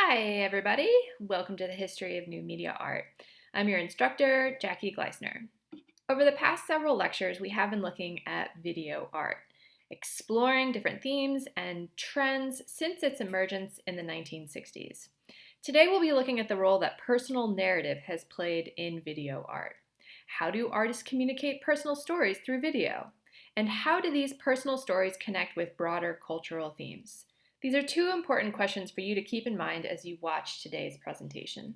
Hi everybody, welcome to the History of New Media Art. I'm your instructor, Jackie Gleisner. Over the past several lectures, we have been looking at video art, exploring different themes and trends since its emergence in the 1960s. Today we'll be looking at the role that personal narrative has played in video art. How do artists communicate personal stories through video? And how do these personal stories connect with broader cultural themes? These are two important questions for you to keep in mind as you watch today's presentation.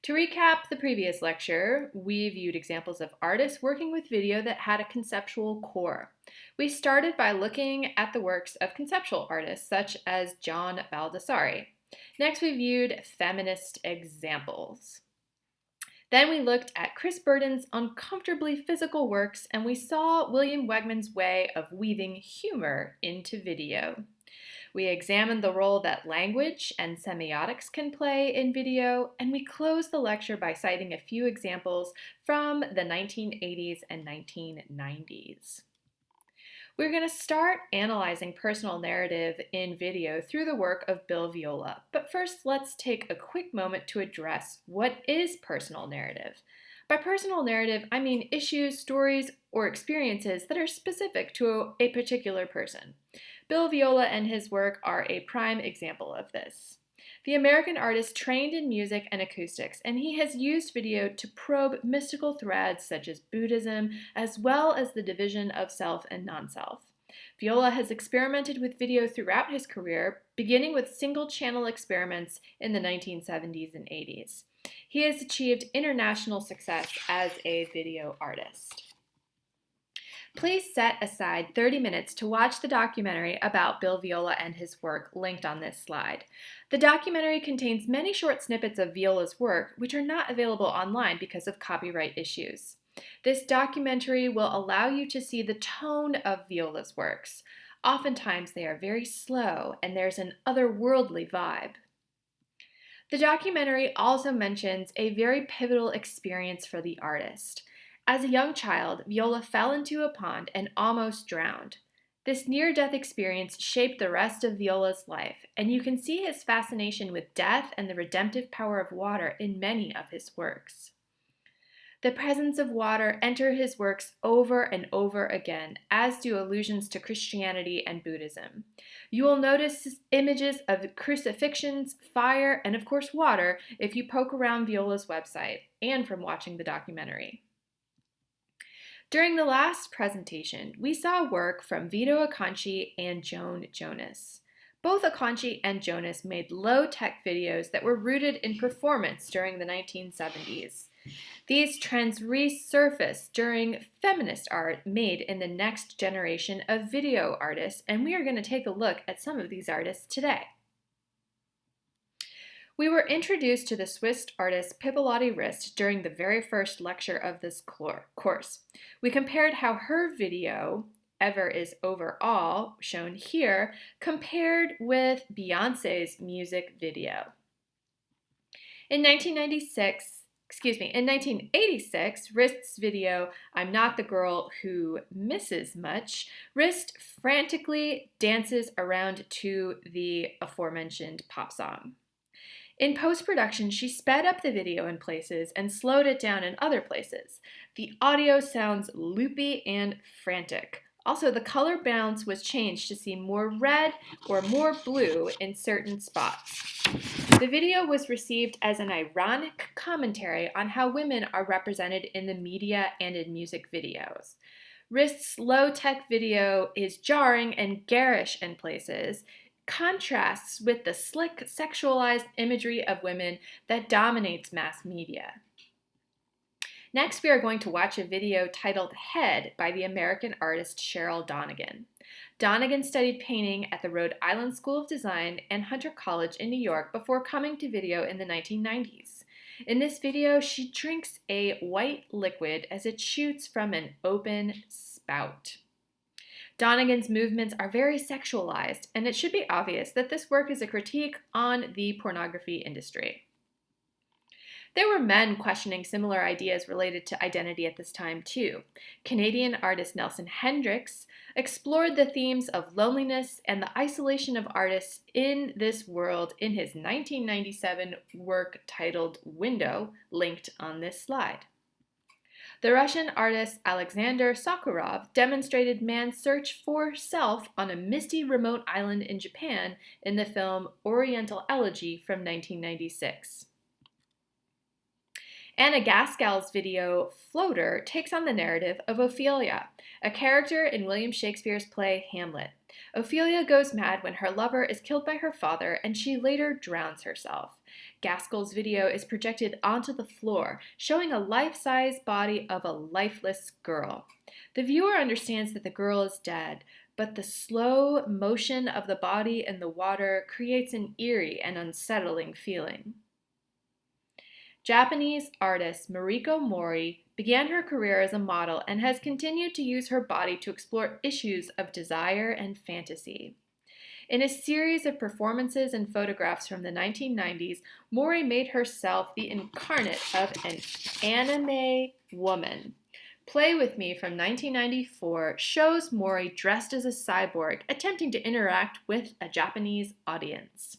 To recap the previous lecture, we viewed examples of artists working with video that had a conceptual core. We started by looking at the works of conceptual artists such as John Baldessari. Next, we viewed feminist examples. Then we looked at Chris Burden's uncomfortably physical works, and we saw William Wegman's way of weaving humor into video. We examined the role that language and semiotics can play in video, and we closed the lecture by citing a few examples from the 1980s and 1990s. We're going to start analyzing personal narrative in video through the work of Bill Viola. But first, let's take a quick moment to address what is personal narrative. By personal narrative, I mean issues, stories, or experiences that are specific to a particular person. Bill Viola and his work are a prime example of this. The American artist trained in music and acoustics, and he has used video to probe mystical threads such as Buddhism, as well as the division of self and non-self. Viola has experimented with video throughout his career, beginning with single-channel experiments in the 1970s and 80s. He has achieved international success as a video artist. Please set aside 30 minutes to watch the documentary about Bill Viola and his work linked on this slide. The documentary contains many short snippets of Viola's work, which are not available online because of copyright issues. This documentary will allow you to see the tone of Viola's works. Oftentimes they are very slow and there's an otherworldly vibe. The documentary also mentions a very pivotal experience for the artist. As a young child, Viola fell into a pond and almost drowned. This near-death experience shaped the rest of Viola's life, and you can see his fascination with death and the redemptive power of water in many of his works. The presence of water enter his works over and over again, as do allusions to Christianity and Buddhism. You will notice images of crucifixions, fire, and of course water if you poke around Viola's website and from watching the documentary. During the last presentation, we saw work from Vito Acconci and Joan Jonas. Both Acconci and Jonas made low-tech videos that were rooted in performance during the 1970s. These trends resurfaced during feminist art made in the next generation of video artists, and we are going to take a look at some of these artists today. We were introduced to the Swiss artist Pippi Rist during the very first lecture of this course. We compared how her video, Ever Is Over All, shown here, compared with Beyoncé's music video. In 1986, Rist's video, I'm Not the Girl Who Misses Much, Rist frantically dances around to the aforementioned pop song. In post-production, she sped up the video in places and slowed it down in other places. The audio sounds loopy and frantic. Also, the color balance was changed to seem more red or more blue in certain spots. The video was received as an ironic commentary on how women are represented in the media and in music videos. Rist's low-tech video is jarring and garish in places, contrasts with the slick, sexualized imagery of women that dominates mass media. Next, we are going to watch a video titled Head by the American artist Cheryl Donegan. Donegan studied painting at the Rhode Island School of Design and Hunter College in New York before coming to video in the 1990s. In this video, she drinks a white liquid as it shoots from an open spout. Donegan's movements are very sexualized, and it should be obvious that this work is a critique on the pornography industry. There were men questioning similar ideas related to identity at this time, too. Canadian artist Nelson Hendricks explored the themes of loneliness and the isolation of artists in this world in his 1997 work titled Window, linked on this slide. The Russian artist Alexander Sokurov demonstrated man's search for self on a misty remote island in Japan in the film Oriental Elegy from 1996. Anna Gaskell's video Floater takes on the narrative of Ophelia, a character in William Shakespeare's play Hamlet. Ophelia goes mad when her lover is killed by her father and she later drowns herself. Gaskell's video is projected onto the floor, showing a life-size body of a lifeless girl. The viewer understands that the girl is dead, but the slow motion of the body in the water creates an eerie and unsettling feeling. Japanese artist Mariko Mori began her career as a model and has continued to use her body to explore issues of desire and fantasy. In a series of performances and photographs from the 1990s, Mori made herself the incarnate of an anime woman. Play With Me from 1994 shows Mori dressed as a cyborg attempting to interact with a Japanese audience.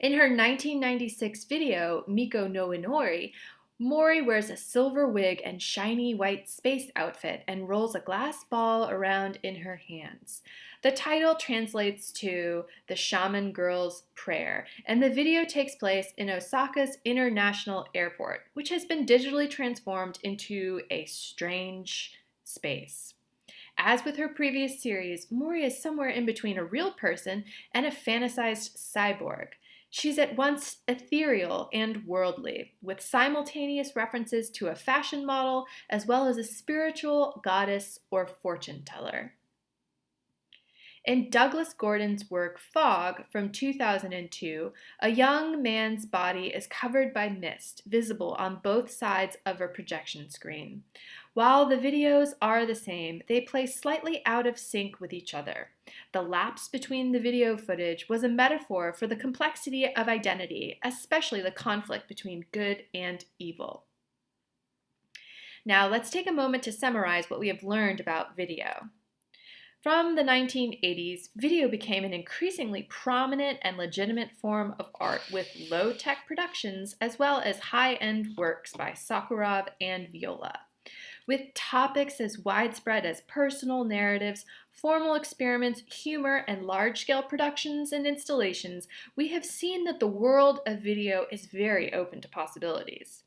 In her 1996 video, Miko no Inori, Mori wears a silver wig and shiny white space outfit and rolls a glass ball around in her hands. The title translates to The Shaman Girl's Prayer, and the video takes place in Osaka's International Airport, which has been digitally transformed into a strange space. As with her previous series, Mori is somewhere in between a real person and a fantasized cyborg. She's at once ethereal and worldly, with simultaneous references to a fashion model as well as a spiritual goddess or fortune teller. In Douglas Gordon's work Fog from 2002, a young man's body is covered by mist, visible on both sides of a projection screen. While the videos are the same, they play slightly out of sync with each other. The lapse between the video footage was a metaphor for the complexity of identity, especially the conflict between good and evil. Now let's take a moment to summarize what we have learned about video. From the 1980s, video became an increasingly prominent and legitimate form of art with low-tech productions as well as high-end works by Sokurov and Viola. With topics as widespread as personal narratives, formal experiments, humor, and large-scale productions and installations, we have seen that the world of video is very open to possibilities.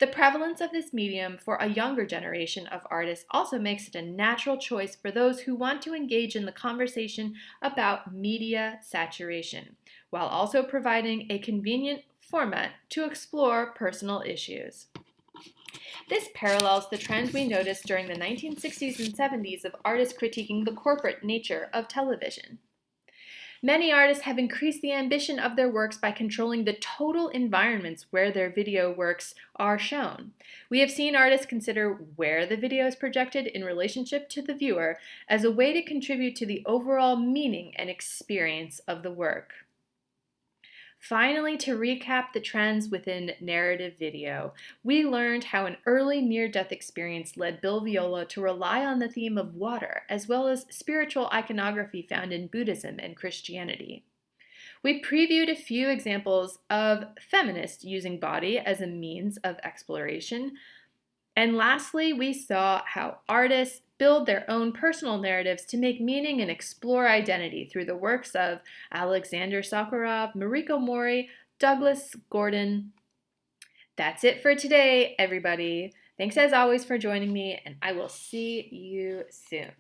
The prevalence of this medium for a younger generation of artists also makes it a natural choice for those who want to engage in the conversation about media saturation, while also providing a convenient format to explore personal issues. This parallels the trend we noticed during the 1960s and 70s of artists critiquing the corporate nature of television. Many artists have increased the ambition of their works by controlling the total environments where their video works are shown. We have seen artists consider where the video is projected in relationship to the viewer as a way to contribute to the overall meaning and experience of the work. Finally, to recap the trends within narrative video, we learned how an early near-death experience led Bill Viola to rely on the theme of water, as well as spiritual iconography found in Buddhism and Christianity. We previewed a few examples of feminists using body as a means of exploration. And lastly, we saw how artists build their own personal narratives to make meaning and explore identity through the works of Alexander Sokurov, Mariko Mori, Douglas Gordon. That's it for today, everybody. Thanks as always for joining me, and I will see you soon.